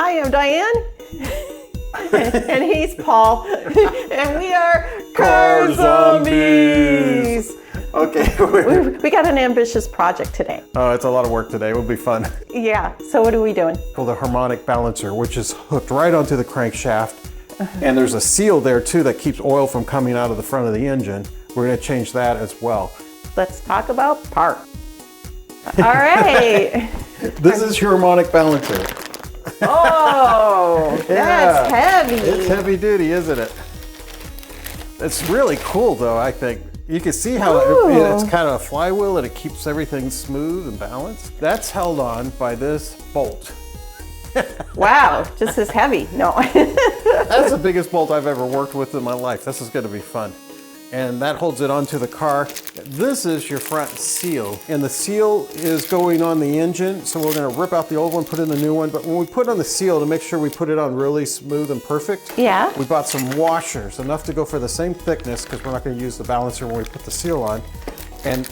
Hi, I'm Diane. And he's Paul. And we are Car Zombies. Okay. We got an ambitious project today. Oh, it's a lot of work today. It'll be fun. Yeah, so what are we doing? Called the harmonic balancer, which is hooked right onto the crankshaft. And there's a seal there too that keeps oil from coming out of the front of the engine. We're going to change that as well. Let's talk about parts. All right. This is your harmonic balancer. Oh, that's heavy. It's heavy duty, isn't it? It's really cool though, I think. You can see how it's kind of a flywheel and it keeps everything smooth and balanced. That's held on by this bolt. Wow, just as heavy. No. That's the biggest bolt I've ever worked with in my life. This is going to be fun. And that holds it onto the car. This is your front seal. And the seal is going on the engine. So we're going to rip out the old one, put in the new one. But when we put on the seal, to make sure we put it on really smooth and perfect, Yeah. we bought some washers, enough to go for the same thickness, because we're not going to use the balancer when we put the seal on. And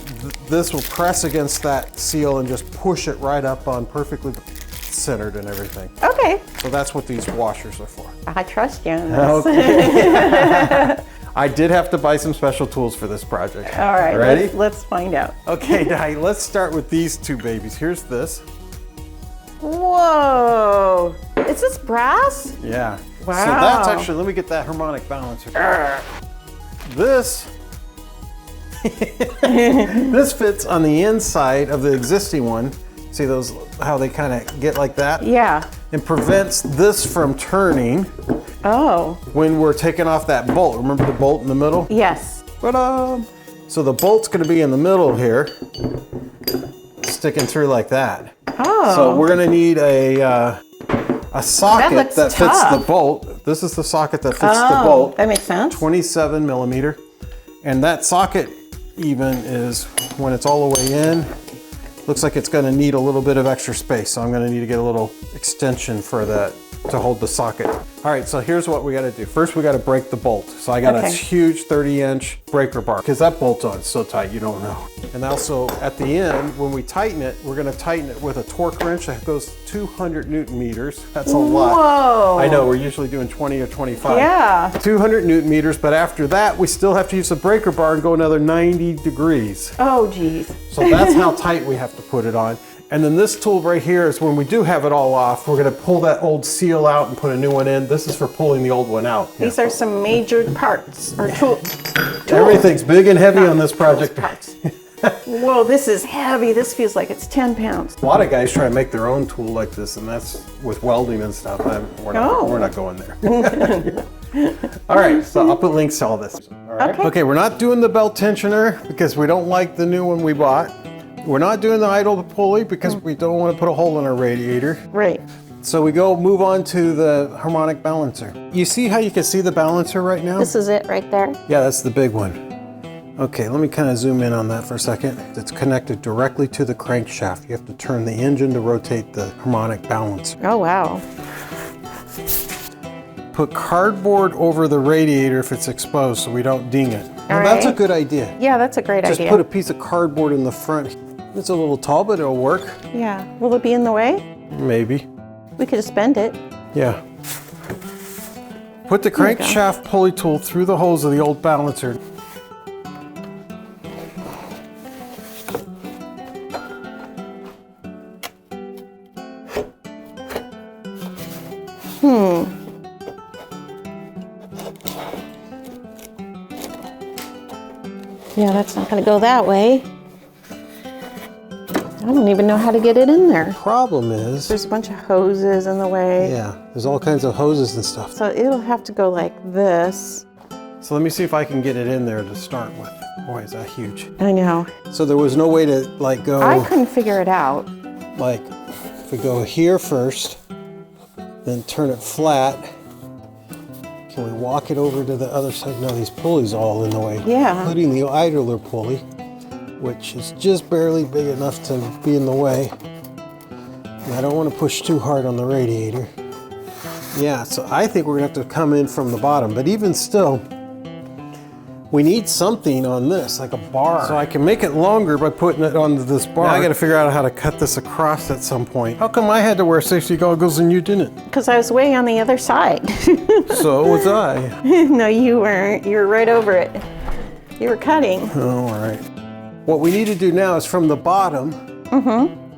this will press against that seal and just push it right up on perfectly centered and everything. Okay. So that's what these washers are for. I trust you on this. Okay. I did have to buy some special tools for this project. All right, ready? let's find out. Okay, Diane, let's start with these two babies. Here's this. Whoa, is this brass? Yeah. Wow. So that's actually, let me get that harmonic balancer. This, this fits on the inside of the existing one. See those, how they kind of get like that? Yeah. And prevents this from turning. Oh. When we're taking off that bolt. Remember the bolt in the middle? Yes. So the bolt's going to be in the middle here, sticking through like that. Oh. So we're going to need a socket that fits the bolt. This is the socket that fits the bolt. That makes sense. 27 millimeter. And that socket even is, when it's all the way in, looks like it's going to need a little bit of extra space. So I'm going to need to get a little extension for that to hold the socket. All right, so here's what we got to do. First, we got to break the bolt. So I got a huge 30-inch breaker bar, because that bolt's on so tight you don't know. And also at the end, when we tighten it, we're going to tighten it with a torque wrench that goes 200 Newton meters. That's a lot. Whoa. I know, we're usually doing 20 or 25. Yeah. 200 Newton meters, but after that, we still have to use the breaker bar and go another 90 degrees. Oh, geez. So that's how tight we have to put it on. And then this tool right here is when we do have it all off, we're going to pull that old seal out and put a new one in. This is for pulling the old one out. These are some major parts or tools. Everything's big and heavy on this project. Whoa, this is heavy. This feels like it's 10 pounds. A lot of guys try to make their own tool like this, and that's with welding and stuff. We're not going there. All right, so I'll put links to all this. All right. Okay, we're not doing the belt tensioner because we don't like the new one we bought. We're not doing the idle pulley because we don't want to put a hole in our radiator. Right. So we move on to the harmonic balancer. You see how you can see the balancer right now? This is it right there? Yeah, that's the big one. Okay, let me kind of zoom in on that for a second. It's connected directly to the crankshaft. You have to turn the engine to rotate the harmonic balancer. Oh, wow. Put cardboard over the radiator if it's exposed so we don't ding it. Now, that's a good idea. Yeah, that's a great idea. Just put a piece of cardboard in the front. It's a little tall, but it'll work. Yeah. Will it be in the way? Maybe. We could just bend it. Yeah. Put the crankshaft pulley tool through the holes of the old balancer. Yeah, that's not going to go that way. I don't even know how to get it in there. Problem is, There's a bunch of hoses in the way. yeah, there's all kinds of hoses and stuff. So it'll have to go like this. So let me see if I can get it in there to start with. Boy, is that huge. I know. So there was no way to like go, I couldn't figure it out. like, if we go here first, then turn it flat. Can we walk it over to the other side? No, these pulleys are all in the way. Yeah. Including the idler pulley, which is just barely big enough to be in the way. And I don't want to push too hard on the radiator. Yeah, so I think we're gonna have to come in from the bottom, but even still, We need something on this, like a bar. So I can make it longer by putting it onto this bar. Now I gotta figure out how to cut this across at some point. How come I had to wear safety goggles and you didn't? Because I was way on the other side. So was I. No, you weren't. You were right over it. You were cutting. Oh, all right. What we need to do now is from the bottom,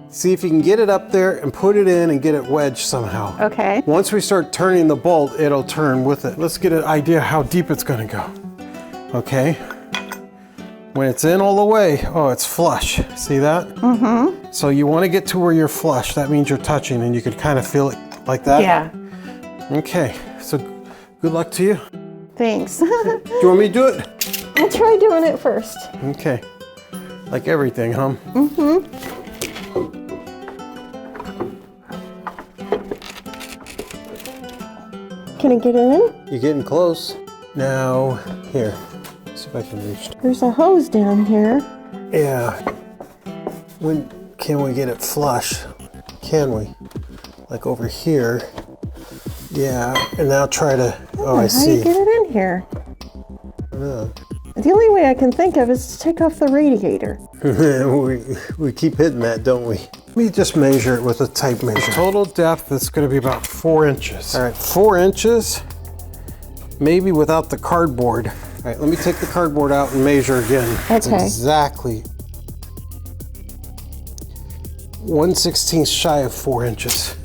see if you can get it up there and put it in and get it wedged somehow. Okay. Once we start turning the bolt, it'll turn with it. Let's get an idea how deep it's gonna go. Okay. When it's in all the way, oh, it's flush. See that? Mm-hmm. So you want to get to where you're flush. That means you're touching and you can kind of feel it like that. Yeah. Okay, so good luck to you. Thanks. Do you want me to do it? I'll try doing it first. Okay. Like everything, huh? Mm-hmm. Can I get it in? You're getting close. Now, here. See if I can reach. There's a hose down here. Yeah. When can we get it flush? Can we? Like over here. Yeah. And now try to. Oh, I see. How do you get it in here? Yeah. The only way I can think of is to take off the radiator. we keep hitting that, don't we? Let me just measure it with a tape measure. Total depth is going to be about 4 inches. All right, 4 inches, maybe without the cardboard. All right, let me take the cardboard out and measure again. It's Okay. exactly 1/16 shy of 4 inches.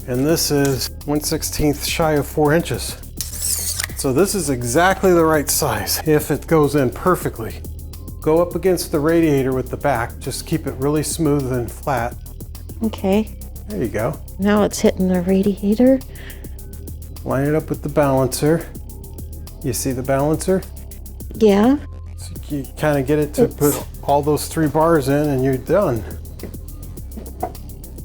And this is 1/16 shy of 4 inches. So this is exactly the right size if it goes in perfectly. Go up against the radiator with the back. Just keep it really smooth and flat. Okay. There you go. Now it's hitting the radiator. Line it up with the balancer. You see the balancer? Yeah. So you kind of get it to put all those 3 bars in and you're done.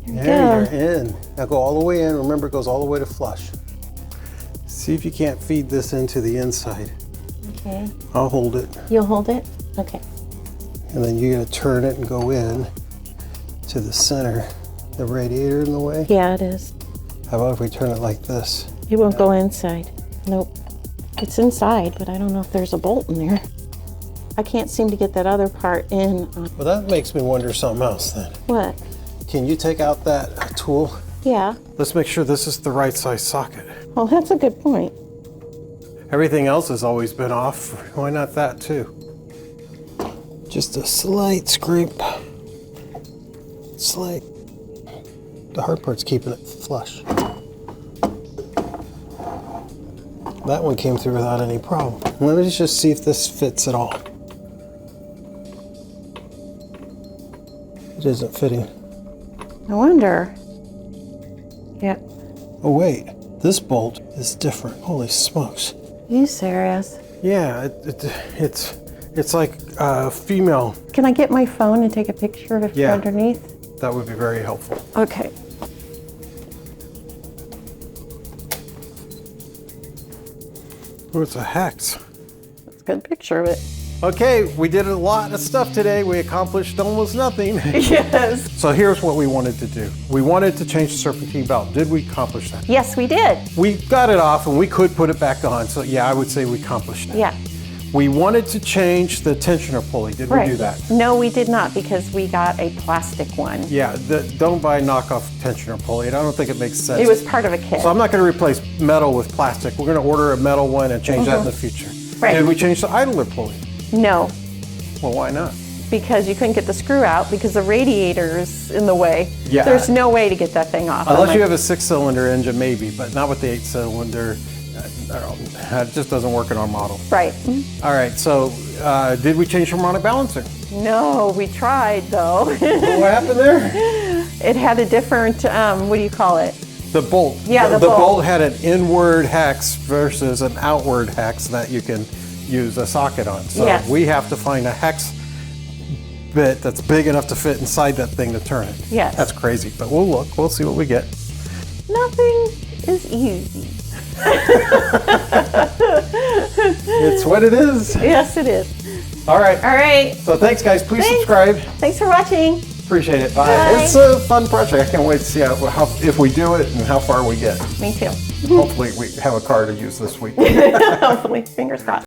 There you're in. Now go all the way in. Remember, it goes all the way to flush. See if you can't feed this into the inside. Okay. I'll hold it. You'll hold it? Okay. And then you're gonna turn it and go in to the center. The radiator in the way? Yeah, it is. How about if we turn it like this? It won't go inside. Nope. It's inside, but I don't know if there's a bolt in there. I can't seem to get that other part in. Well, that makes me wonder something else then. What? Can you take out that tool? Yeah. Let's make sure this is the right size socket. Well, that's a good point. Everything else has always been off. Why not that too? Just a slight scrape. Slight. The hard part's keeping it flush. That one came through without any problem. Let me just see if this fits at all. It isn't fitting. No wonder. Yep. Oh wait, this bolt is different. Holy smokes. You serious? Yeah, it's like female. Can I get my phone and take a picture of it Yeah. underneath? That would be very helpful. Okay. Oh, it's a hex. That's a good picture of it. Okay, we did a lot of stuff today. We accomplished almost nothing. Yes. So here's what we wanted to do. We wanted to change the serpentine belt. Did we accomplish that? Yes, we did. We got it off and we could put it back on. So yeah, I would say we accomplished that. Yeah. We wanted to change the tensioner pulley. Did we do that? No, we did not because we got a plastic one. Yeah, don't buy knockoff tensioner pulley. I don't think it makes sense. It was part of a kit. So I'm not going to replace metal with plastic. We're going to order a metal one and change that in the future. Right. Did we change the idler pulley? No, Well, why not? because you couldn't get the screw out because the radiator's in the way. Yeah. There's no way to get that thing off. Unless you have a 6-cylinder engine, maybe, but not with the 8-cylinder. It just doesn't work in our model. Right. All right, so did we change the harmonic balancer? No, we tried though. What happened there? It had a different, what do you call it? The bolt. Yeah, the bolt bolt. had an inward hex versus an outward hex that you can use a socket on. So Yes. we have to find a hex bit that's big enough to fit inside that thing to turn it. Yes. That's crazy, but we'll look. We'll see what we get. Nothing is easy. It's what it is. Yes, it is. All right. All right. So thanks, guys. Please Thanks. subscribe. Thanks for watching. Appreciate it. Bye. Bye. It's a fun project. I can't wait to see how if we do it and how far we get. Me too. Hopefully we have a car to use this week. Hopefully, fingers crossed.